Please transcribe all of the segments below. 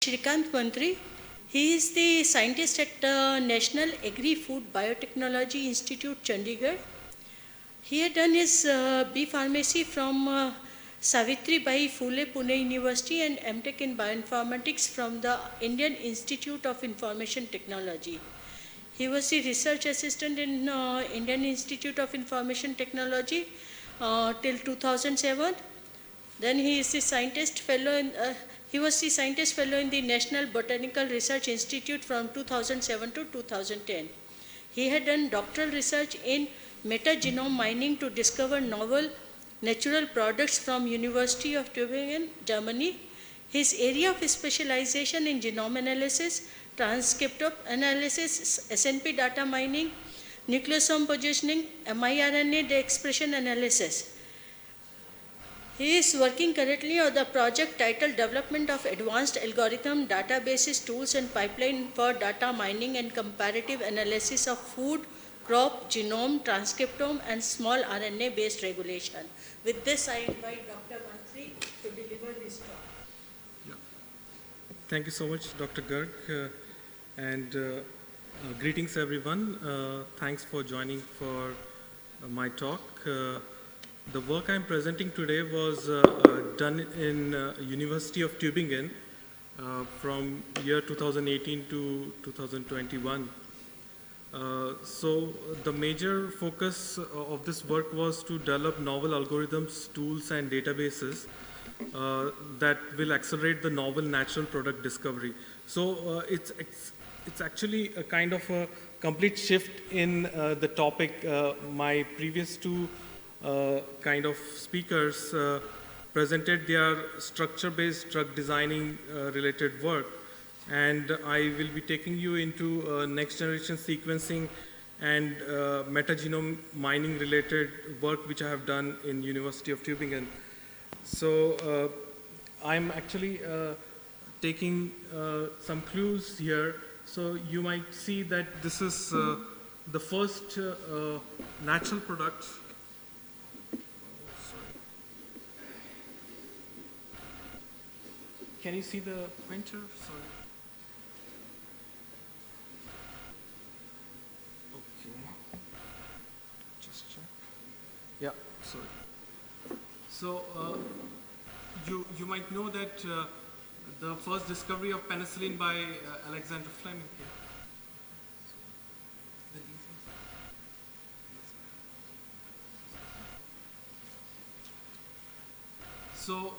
Shrikant Mantri. He is the scientist at National Agri-Food Biotechnology Institute, Chandigarh. He had done his B Pharmacy from Savitri Bai Phule Pune University and MTech in Bioinformatics from the Indian Institute of Information Technology. He was the research assistant in Indian Institute of Information Technology till 2007. Then he is the scientist fellow he was the scientist fellow in the National Botanical Research Institute from 2007 to 2010. He had done doctoral research in metagenome mining to discover novel natural products from University of Tübingen, Germany. His area of specialization in genome analysis, transcriptome analysis, SNP data mining, nucleosome positioning, miRNA expression analysis. He is working currently on the project titled Development of Advanced Algorithm Databases, Tools and Pipeline for Data Mining and Comparative Analysis of Food, Crop, Genome, Transcriptome and Small RNA based regulation. With this, I invite Dr. Mantri to deliver his talk. Yeah. Thank you so much, Dr. Garg, and greetings everyone. Thanks for joining for my talk. The work I'm presenting today was done in University of Tübingen from year 2018 to 2021. So the major focus of this work was to develop novel algorithms, tools and databases that will accelerate the novel natural product discovery. So it's actually a kind of a complete shift in the topic. My previous two kind of speakers presented their structure-based drug designing related work, and I will be taking you into next generation sequencing and metagenome mining related work which I have done in University of Tübingen. So I'm actually taking some clues here. So you might see that this is the first natural product. Can you see the pointer? Sorry. Okay. Just check. Yeah, sorry. So you might know that the first discovery of penicillin by Alexander Fleming. So,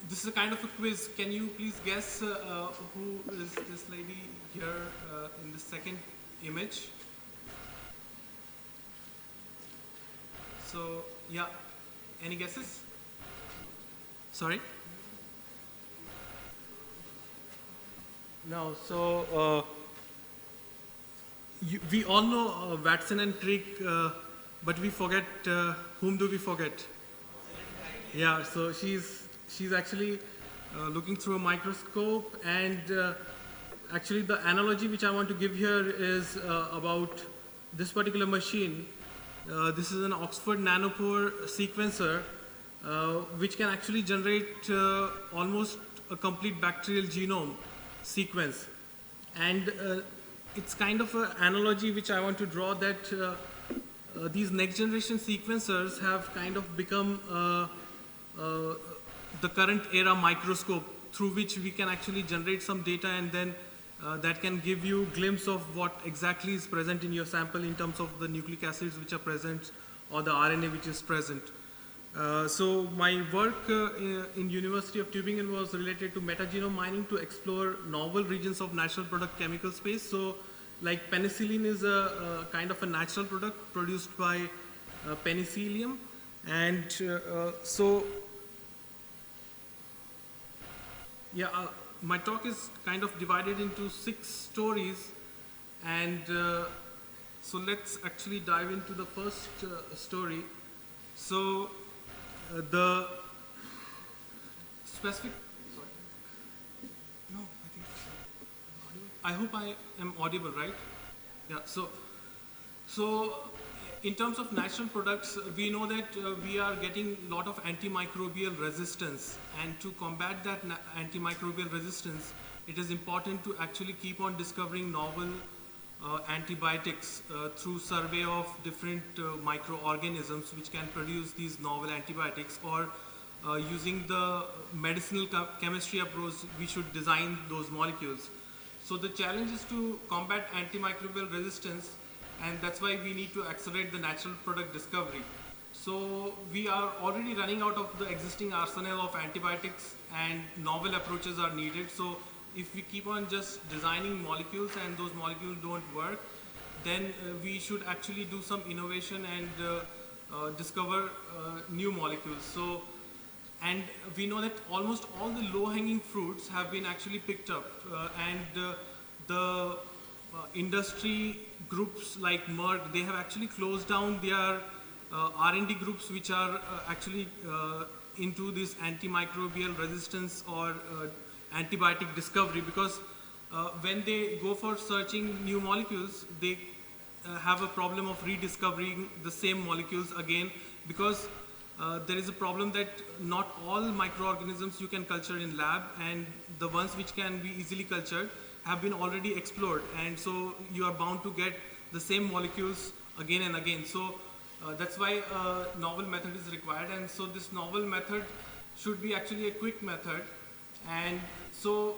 this is a kind of a quiz. Can you please guess who is this lady here in the second image? So, yeah, any guesses? Sorry? No, so we all know Watson and Crick, but we forget, whom do we forget? Yeah, so she's actually looking through a microscope, and actually the analogy which I want to give here is about this particular machine. This is an Oxford nanopore sequencer which can actually generate almost a complete bacterial genome sequence, and it's kind of an analogy which I want to draw that these next generation sequencers have kind of become the current era microscope through which we can actually generate some data, and then that can give you a glimpse of what exactly is present in your sample in terms of the nucleic acids which are present or the RNA which is present. So my work in University of Tübingen was related to metagenome mining to explore novel regions of natural product chemical space. So like penicillin is a kind of a natural product produced by penicillium, and so yeah, my talk is kind of divided into 6 stories, and so let's actually dive into the first story. So the specific, sorry, no, I think I hope I am audible, right? Yeah, so in terms of natural products, we know that we are getting a lot of antimicrobial resistance, and to combat that antimicrobial resistance, it is important to actually keep on discovering novel antibiotics through survey of different microorganisms which can produce these novel antibiotics, or using the medicinal chemistry approach, we should design those molecules. So the challenge is to combat antimicrobial resistance, and that's why we need to accelerate the natural product discovery. So we are already running out of the existing arsenal of antibiotics, and novel approaches are needed. So if we keep on just designing molecules and those molecules don't work, then we should actually do some innovation and discover new molecules. So, and we know that almost all the low-hanging fruits have been actually picked up, and the industry groups like Merck, they have actually closed down their R&D groups which are actually into this antimicrobial resistance or antibiotic discovery, because when they go for searching new molecules, they have a problem of rediscovering the same molecules again, because there is a problem that not all microorganisms you can culture in lab, and the ones which can be easily cultured have been already explored, and so you are bound to get the same molecules again and again. So that's why a novel method is required, and so this novel method should be actually a quick method. And so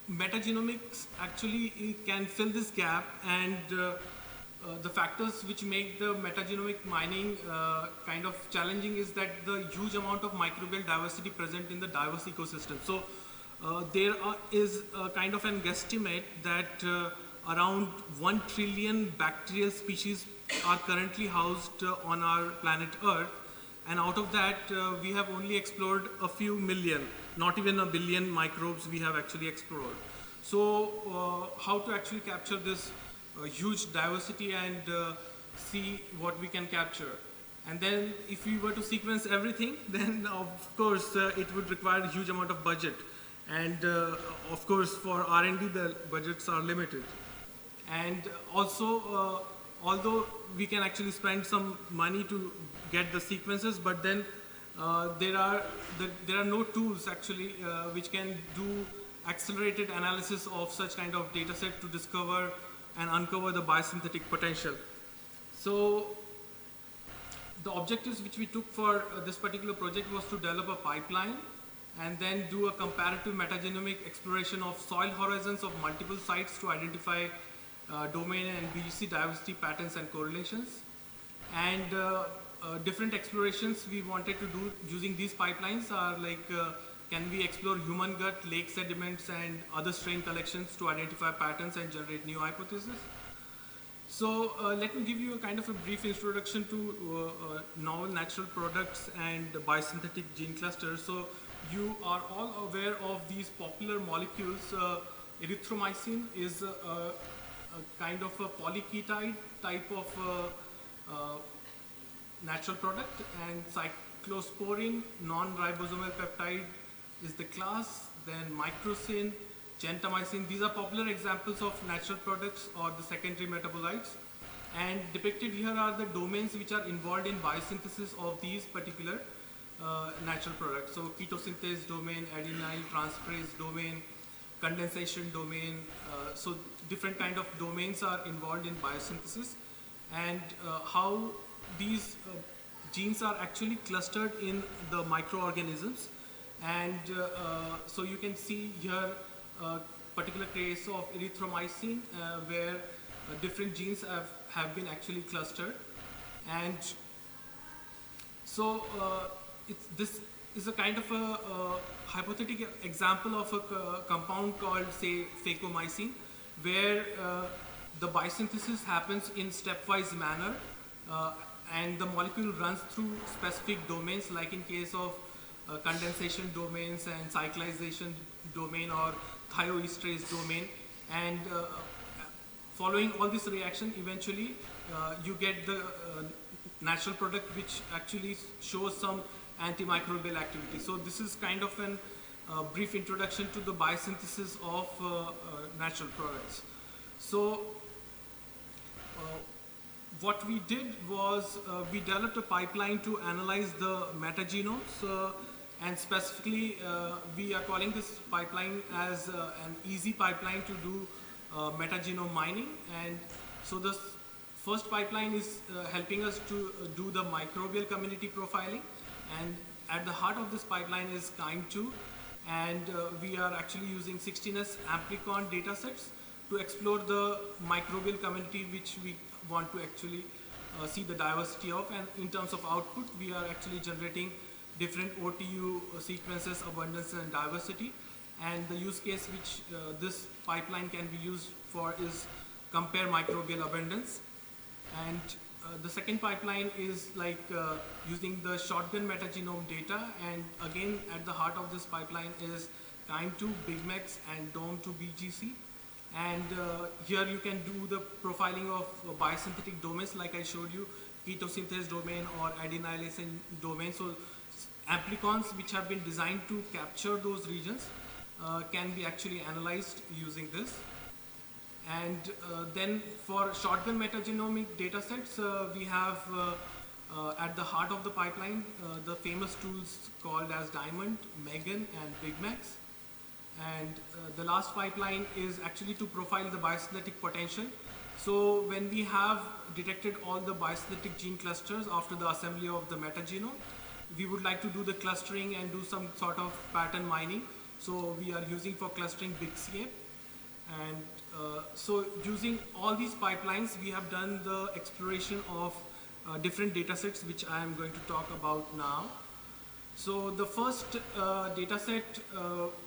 metagenomics actually can fill this gap, and the factors which make the metagenomic mining kind of challenging is that the huge amount of microbial diversity present in the diverse ecosystem. So there is a kind of an guesstimate that around 1 trillion bacterial species are currently housed on our planet Earth, and out of that we have only explored a few million, not even a billion microbes we have actually explored. So how to actually capture this huge diversity and see what we can capture? And then if we were to sequence everything, then of course it would require a huge amount of budget, and of course for R&D the budgets are limited. And also although we can actually spend some money to get the sequences, but then there are no tools actually which can do accelerated analysis of such kind of data set to discover and uncover the biosynthetic potential. So the objectives which we took for this particular project was to develop a pipeline and then do a comparative metagenomic exploration of soil horizons of multiple sites to identify domain and BGC diversity patterns and correlations. And different explorations we wanted to do using these pipelines are like, can we explore human gut, lake sediments and other strain collections to identify patterns and generate new hypotheses. So let me give you a kind of a brief introduction to novel natural products and biosynthetic gene clusters. So you are all aware of these popular molecules. Erythromycin is a kind of a polyketide type of natural product, and cyclosporine, non-ribosomal peptide, is the class. Then microcin, gentamicin, these are popular examples of natural products or the secondary metabolites. And depicted here are the domains which are involved in biosynthesis of these particular natural products. So ketosynthase domain, adenyl transferase domain, condensation domain. So different kind of domains are involved in biosynthesis, and how these genes are actually clustered in the microorganisms. And so you can see here a particular case of erythromycin where different genes have been actually clustered. And so this is a kind of a hypothetical example of a compound called, say, phacomycin, where the biosynthesis happens in stepwise manner, and the molecule runs through specific domains, like in case of condensation domains and cyclization domain or thioesterase domain. And following all this reaction, eventually you get the natural product which actually shows some antimicrobial activity. So this is kind of an brief introduction to the biosynthesis of natural products. So what we did was we developed a pipeline to analyze the metagenomes, and specifically we are calling this pipeline as an easy pipeline to do metagenome mining. And so the first pipeline is helping us to do the microbial community profiling, and at the heart of this pipeline is KIND2, and we are actually using 16S amplicon datasets to explore the microbial community which we want to actually see the diversity of. And in terms of output, we are actually generating different OTU sequences, abundance and diversity. And the use case which this pipeline can be used for is compare microbial abundance. And the second pipeline is like using the shotgun metagenome data, and again at the heart of this pipeline is KIND2, BigMex and DOM to BGC. And here you can do the profiling of biosynthetic domains like I showed you, ketosynthase domain or adenylation domain. So amplicons which have been designed to capture those regions can be actually analyzed using this. And then for shotgun metagenomic datasets, we have at the heart of the pipeline the famous tools called as Diamond, Megan and BigMex. And the last pipeline is actually to profile the biosynthetic potential. So when we have detected all the biosynthetic gene clusters after the assembly of the metagenome, we would like to do the clustering and do some sort of pattern mining. So we are using for clustering BigCA. And so using all these pipelines, we have done the exploration of different datasets, which I am going to talk about now. So the first dataset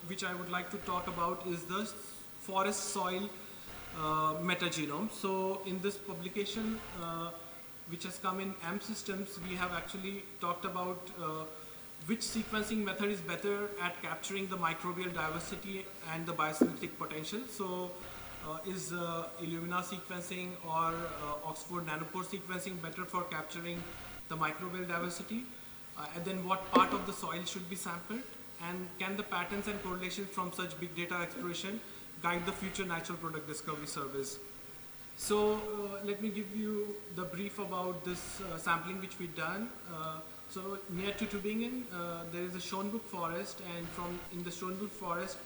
which I would like to talk about is the forest soil metagenome. So in this publication, which has come in M Systems, we have actually talked about which sequencing method is better at capturing the microbial diversity and the biosynthetic potential. So is Illumina sequencing or Oxford nanopore sequencing better for capturing the microbial diversity? And then what part of the soil should be sampled? And can the patterns and correlations from such big data exploration guide the future natural product discovery surveys? So let me give you the brief about this sampling which we've done. So near to Tübingen, there is a Schönbuch forest, and in the Schönbuch forest,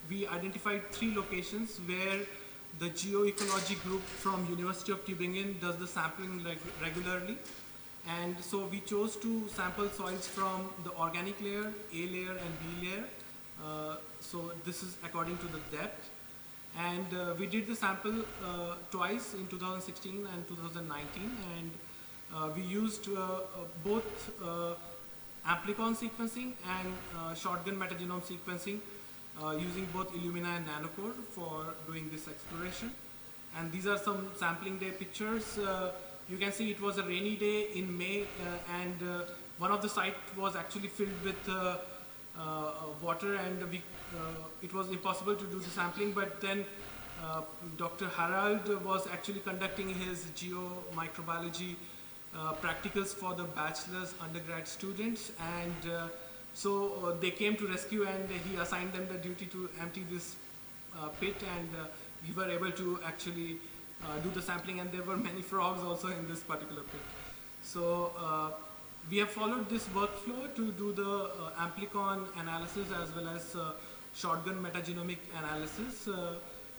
we identified 3 locations where the geoecology group from University of Tübingen does the sampling regularly. And so we chose to sample soils from the organic layer, A layer and B layer. So this is according to the depth. And we did the sample twice in 2016 and 2019. And we used both amplicon sequencing and shotgun metagenome sequencing using both Illumina and Nanocore for doing this exploration. And these are some sampling day pictures. You can see it was a rainy day in May, and one of the sites was actually filled with water, and it was impossible to do the sampling. But then Dr. Harald was actually conducting his geomicrobiology practicals for the bachelor's undergrad students, and so they came to rescue, and he assigned them the duty to empty this pit, and we were able to actually do the sampling, and there were many frogs also in this particular pit. So we have followed this workflow to do the amplicon analysis as well as shotgun metagenomic analysis.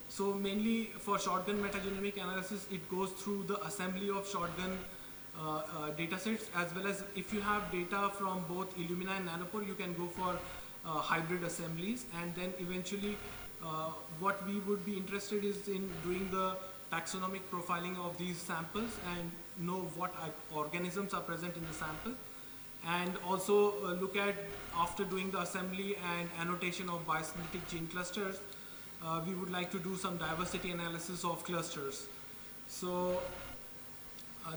So mainly for shotgun metagenomic analysis, it goes through the assembly of shotgun datasets, as well as if you have data from both Illumina and Nanopore, you can go for hybrid assemblies. And then eventually what we would be interested is in doing the taxonomic profiling of these samples and know what organisms are present in the sample, and also look at, after doing the assembly and annotation of biosynthetic gene clusters, we would like to do some diversity analysis of clusters. So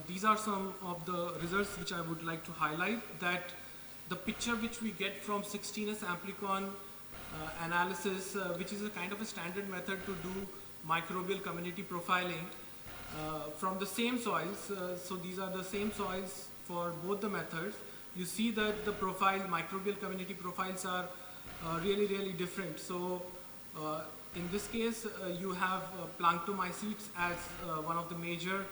these are some of the results which I would like to highlight, that the picture which we get from 16S amplicon analysis, which is a kind of a standard method to do microbial community profiling from the same soils. So these are the same soils for both the methods. You see that the microbial community profiles are really different. So in this case, you have planktomycetes as one of the major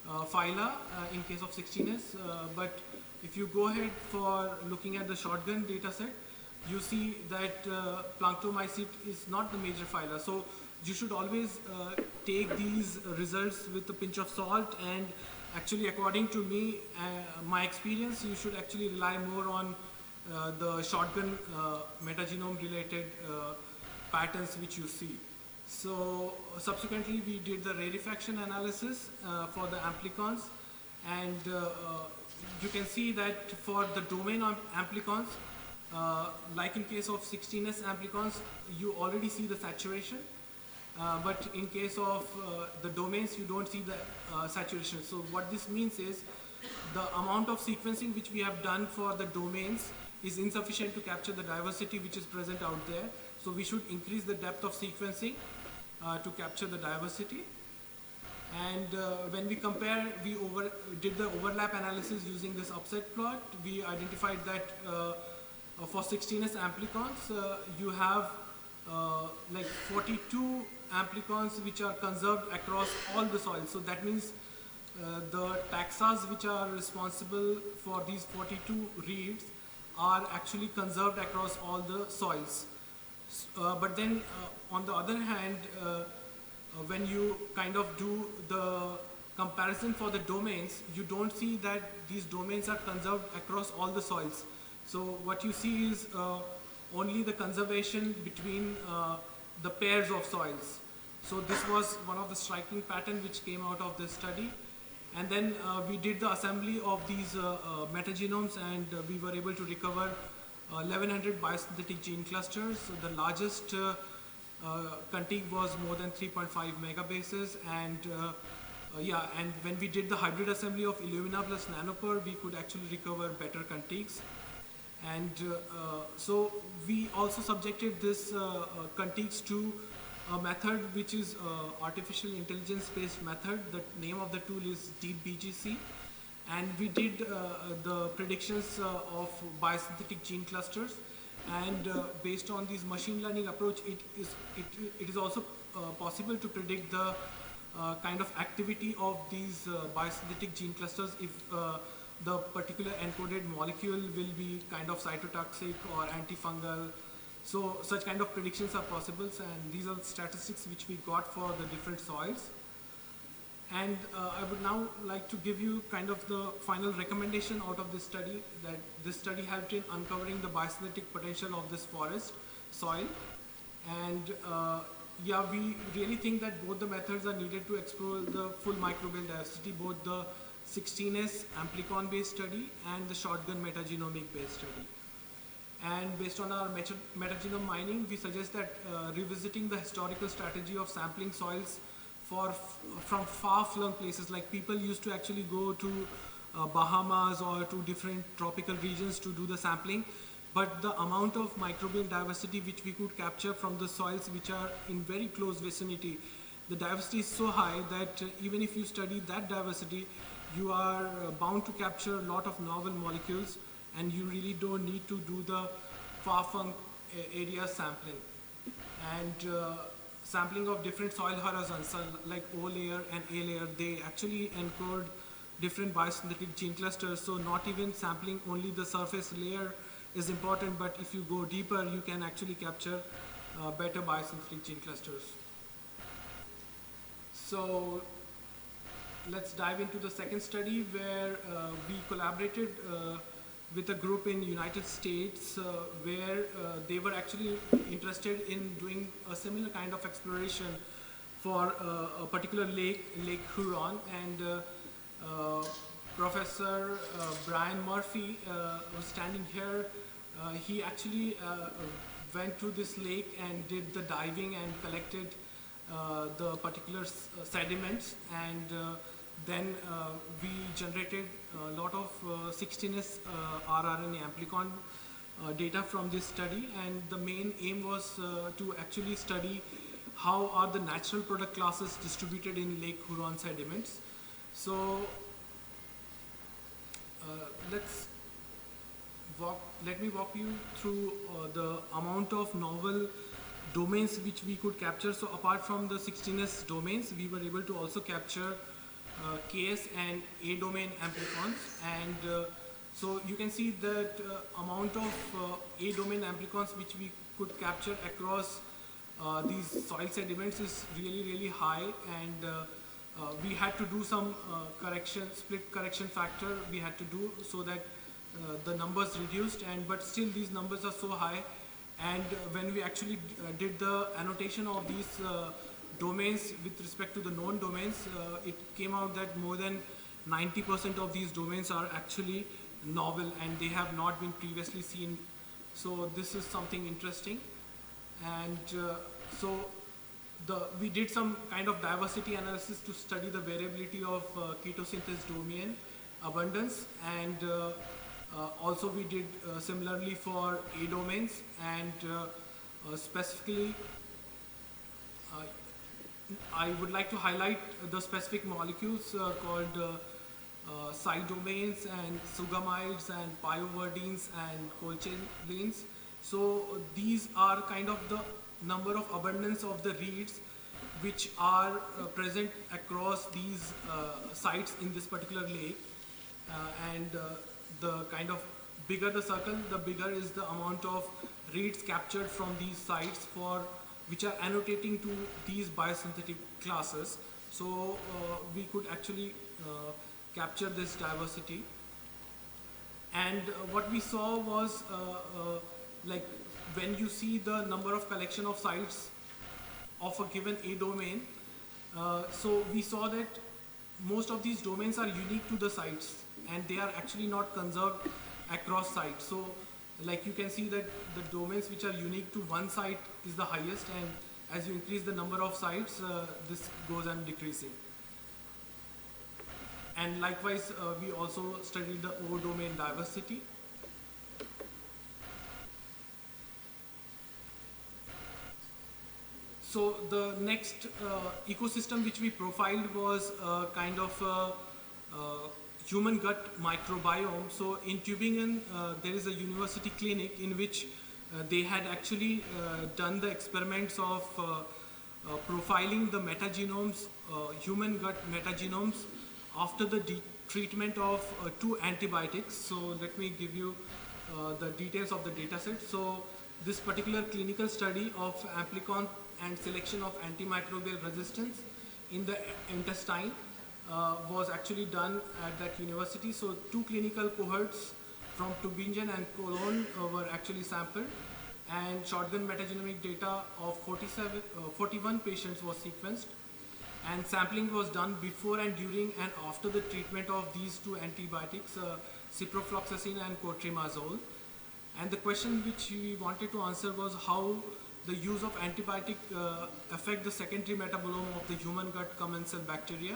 phyla in case of 16S, but if you go ahead for looking at the shotgun data set, you see that Planktomycete is not the major phyla. So you should always take these results with a pinch of salt, and actually according to me, my experience, you should actually rely more on the shotgun metagenome related patterns which you see. So subsequently we did the rarefaction analysis for the amplicons, and you can see that for the domain of amplicons, like in case of 16S amplicons, you already see the saturation, but in case of the domains, you don't see the saturation. So what this means is the amount of sequencing which we have done for the domains is insufficient to capture the diversity which is present out there. So we should increase the depth of sequencing to capture the diversity. And when we compare, we did the overlap analysis using this upset plot. We identified that for 16S amplicons, you have like 42 amplicons which are conserved across all the soils. So that means the taxas which are responsible for these 42 reads are actually conserved across all the soils. But then on the other hand, when you kind of do the comparison for the domains, you don't see that these domains are conserved across all the soils. So what you see is only the conservation between the pairs of soils. So this was one of the striking patterns which came out of this study. And then we did the assembly of these metagenomes, and we were able to recover 1100 biosynthetic gene clusters. So the largest contig was more than 3.5 megabases, and and when we did the hybrid assembly of Illumina plus Nanopore, we could actually recover better contigs. And so we also subjected this contigs to a method which is artificial intelligence based method. The name of the tool is DeepBGC, and we did the predictions of biosynthetic gene clusters, and based on this machine learning approach, it is also possible to predict the kind of activity of these biosynthetic gene clusters if the particular encoded molecule will be kind of cytotoxic or antifungal. So such kind of predictions are possible, and these are the statistics which we got for the different soils. And I would now like to give you kind of the final recommendation out of this study, that this study helped in uncovering the biosynthetic potential of this forest soil. And we really think that both the methods are needed to explore the full microbial diversity, both the 16S amplicon based study and the shotgun metagenomic based study. And based on our metagenome mining, we suggest that revisiting the historical strategy of sampling soils from far-flung places, like people used to actually go to Bahamas or to different tropical regions to do the sampling, but the amount of microbial diversity which we could capture from the soils which are in very close vicinity, the diversity is so high that even if you study that diversity, you are bound to capture a lot of novel molecules, and you really don't need to do the far-flung area sampling. And sampling of different soil horizons, like O layer and A layer, they actually encode different biosynthetic gene clusters. So not even sampling only the surface layer is important, but if you go deeper, you can actually capture better biosynthetic gene clusters. So let's dive into the second study, where we collaborated with a group in United States where they were actually interested in doing a similar kind of exploration for a particular lake, Lake Huron, and Professor Brian Murphy was standing here. He actually went to this lake and did the diving and collected the particular sediments, and then we generated a lot of 16S rRNA amplicon data from this study, and the main aim was to actually study how are the natural product classes distributed in Lake Huron sediments. So let me walk you through the amount of novel domains which we could capture. So apart from the 16S domains, we were able to also capture KS and A domain amplicons, and so you can see that amount of A domain amplicons which we could capture across these soil sediments is really high, and we had to do some split correction factor we had to do so that the numbers reduced, and but still these numbers are so high. And when we actually did the annotation of these domains with respect to the known domains, it came out that more than 90% of these domains are actually novel and they have not been previously seen. So this is something interesting. And we did some kind of diversity analysis to study the variability of ketosynthesis domain abundance, and also we did similarly for A domains, and specifically I would like to highlight the specific molecules called side domains and sugamides and pyoverdines and colchicines. So these are kind of the number of abundance of the reeds which are present across these sites in this particular lake, and the kind of bigger the circle, the bigger is the amount of reeds captured from these sites for which are annotating to these biosynthetic classes. So we could actually capture this diversity. And what we saw was like when you see the number of collection of sites of a given A domain, so we saw that most of these domains are unique to the sites and they are actually not conserved across sites. So like you can see that the domains which are unique to one site is the highest, and as you increase the number of sites, this goes on decreasing. And likewise, we also studied the O domain diversity. So the next ecosystem which we profiled was kind of human gut microbiome. So in Tübingen, there is a university clinic in which they had actually done the experiments of profiling the metagenomes, human gut metagenomes after the treatment of 2 antibiotics. So let me give you the details of the data set. So this particular clinical study of amplicon and selection of antimicrobial resistance in the intestine was actually done at that university. So 2 clinical cohorts from Tübingen and Cologne were actually sampled, and shotgun metagenomic data of 41 patients was sequenced, and sampling was done before and during and after the treatment of these 2 antibiotics, ciprofloxacin and cotrimazole. And the question which we wanted to answer was how the use of antibiotic affect the secondary metabolome of the human gut commensal bacteria,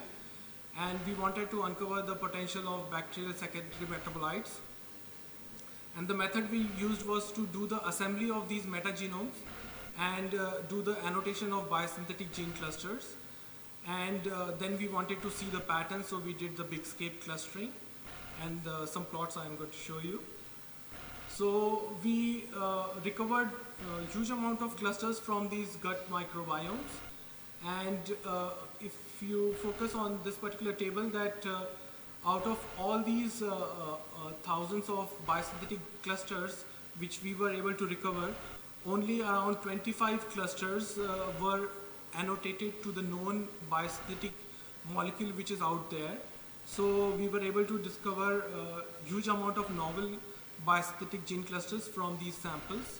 and we wanted to uncover the potential of bacterial secondary metabolites. And the method we used was to do the assembly of these metagenomes and do the annotation of biosynthetic gene clusters. And then we wanted to see the pattern, so we did the big scale clustering, and some plots I am going to show you. So we recovered a huge amount of clusters from these gut microbiomes, and if you focus on this particular table, that out of all these thousands of biosynthetic clusters which we were able to recover, only around 25 clusters were annotated to the known biosynthetic molecule which is out there. So we were able to discover a huge amount of novel biosynthetic gene clusters from these samples.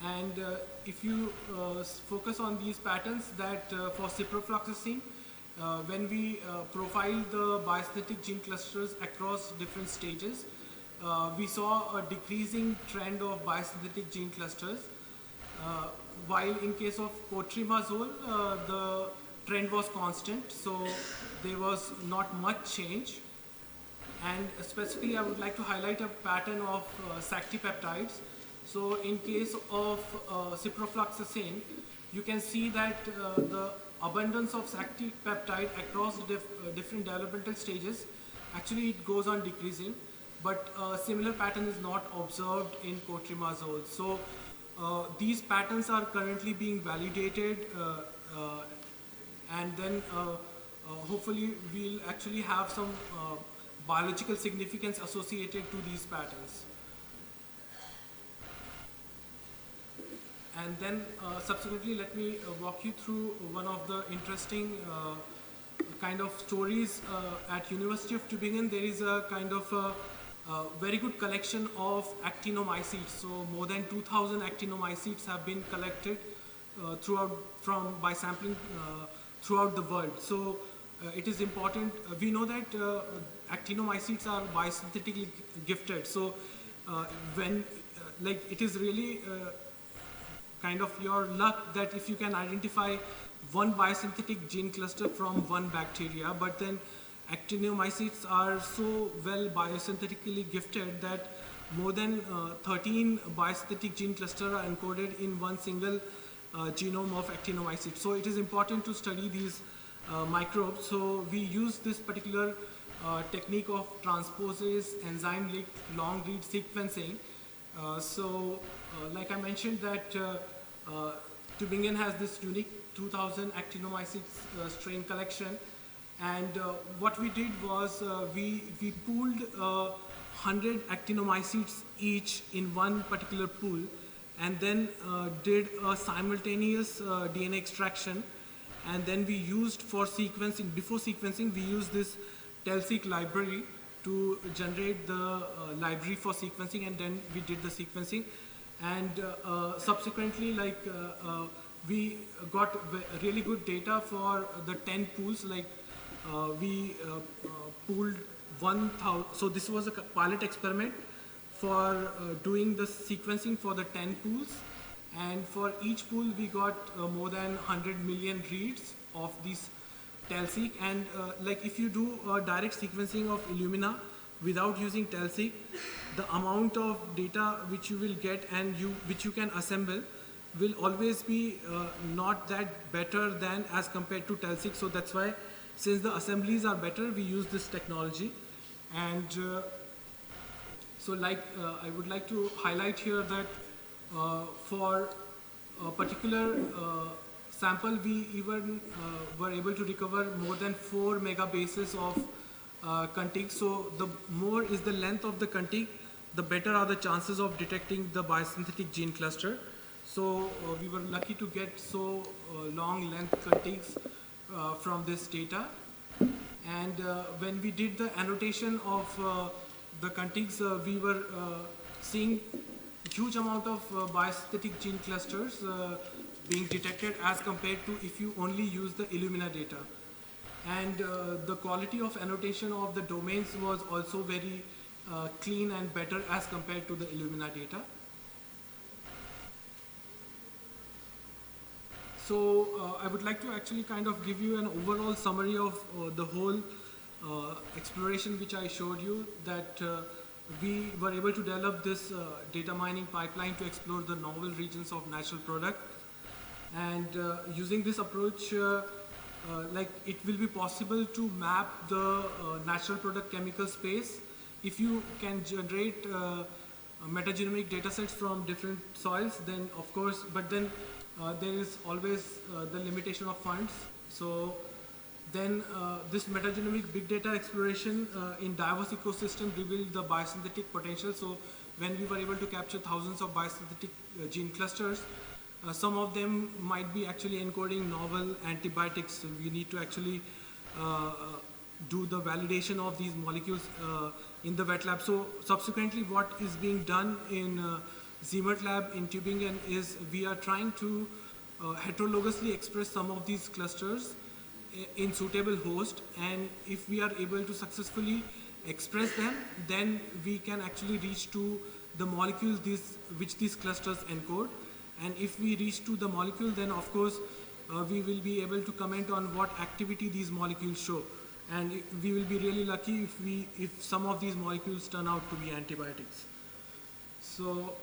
And if you focus on these patterns, that for ciprofloxacin, when we profiled the biosynthetic gene clusters across different stages, we saw a decreasing trend of biosynthetic gene clusters, while in case of cotrimazole, the trend was constant, so there was not much change. And specifically, I would like to highlight a pattern of SACTI peptides. So in case of ciprofloxacin, you can see that the abundance of SACTI peptide across different developmental stages, actually it goes on decreasing, but a similar pattern is not observed in cotrimazole. So these patterns are currently being validated, and then hopefully we'll actually have some biological significance associated to these patterns. And then subsequently, let me walk you through one of the interesting kind of stories at University of Tübingen. There is a kind of very good collection of actinomycetes. So more than 2,000 actinomycetes have been collected by sampling throughout the world. So it is important. We know that actinomycetes are biosynthetically gifted. So when like it is really kind of your luck that if you can identify one biosynthetic gene cluster from one bacteria, but then actinomycetes are so well biosynthetically gifted that more than 13 biosynthetic gene clusters are encoded in one single genome of actinomycetes. So it is important to study these microbes. So we use this particular technique of transposase enzyme-linked long-read sequencing. Like I mentioned that Tübingen has this unique 2000 actinomycetes strain collection, and what we did was we pooled 100 actinomycetes each in one particular pool, and then did a simultaneous DNA extraction, and then we used for sequencing, before sequencing we used this TELSeq library to generate the library for sequencing, and then we did the sequencing. And subsequently, like we got really good data for the 10 pools. Like we pooled 1,000. So this was a pilot experiment for doing the sequencing for the 10 pools. And for each pool, we got more than 100 million reads of these TELSeq. And like if you do direct sequencing of Illumina without using TELSeq, the amount of data which you will get and which you can assemble will always be not that better than as compared to TELSeq. So that's why, since the assemblies are better, we use this technology. And so like I would like to highlight here that for a particular sample, we even were able to recover more than 4 megabases of contigs. So the more is the length of the contig, the better are the chances of detecting the biosynthetic gene cluster. So we were lucky to get so long length contigs from this data. And when we did the annotation of the contigs, we were seeing huge amount of biosynthetic gene clusters being detected as compared to if you only use the Illumina data. And the quality of annotation of the domains was also very clean and better as compared to the Illumina data. So I would like to actually kind of give you an overall summary of the whole exploration which I showed you, that we were able to develop this data mining pipeline to explore the novel regions of natural product. And using this approach, like it will be possible to map the natural product chemical space if you can generate metagenomic data sets from different soils. Then of course, but then there is always the limitation of funds. So then this metagenomic big data exploration in diverse ecosystem revealed the biosynthetic potential. So when we were able to capture thousands of biosynthetic gene clusters, some of them might be actually encoding novel antibiotics. So we need to actually do the validation of these molecules in the wet lab. So subsequently, what is being done in Ziemert lab in Tübingen is we are trying to heterologously express some of these clusters in suitable host, and if we are able to successfully express them, then we can actually reach to the molecules which these clusters encode. And if we reach to the molecule, then of course we will be able to comment on what activity these molecules show. And we will be really lucky if some of these molecules turn out to be antibiotics. So,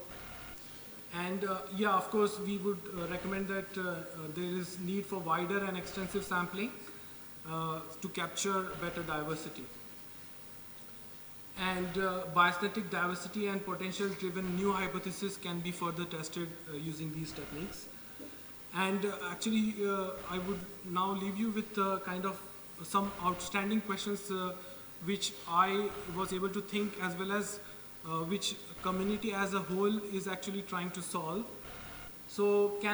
and yeah, of course, we would recommend that there is need for wider and extensive sampling to capture better diversity. And biosynthetic diversity and potential-driven new hypotheses can be further tested using these techniques. And actually, I would now leave you with kind of some outstanding questions which I was able to think, as well as which community as a whole is actually trying to solve. So can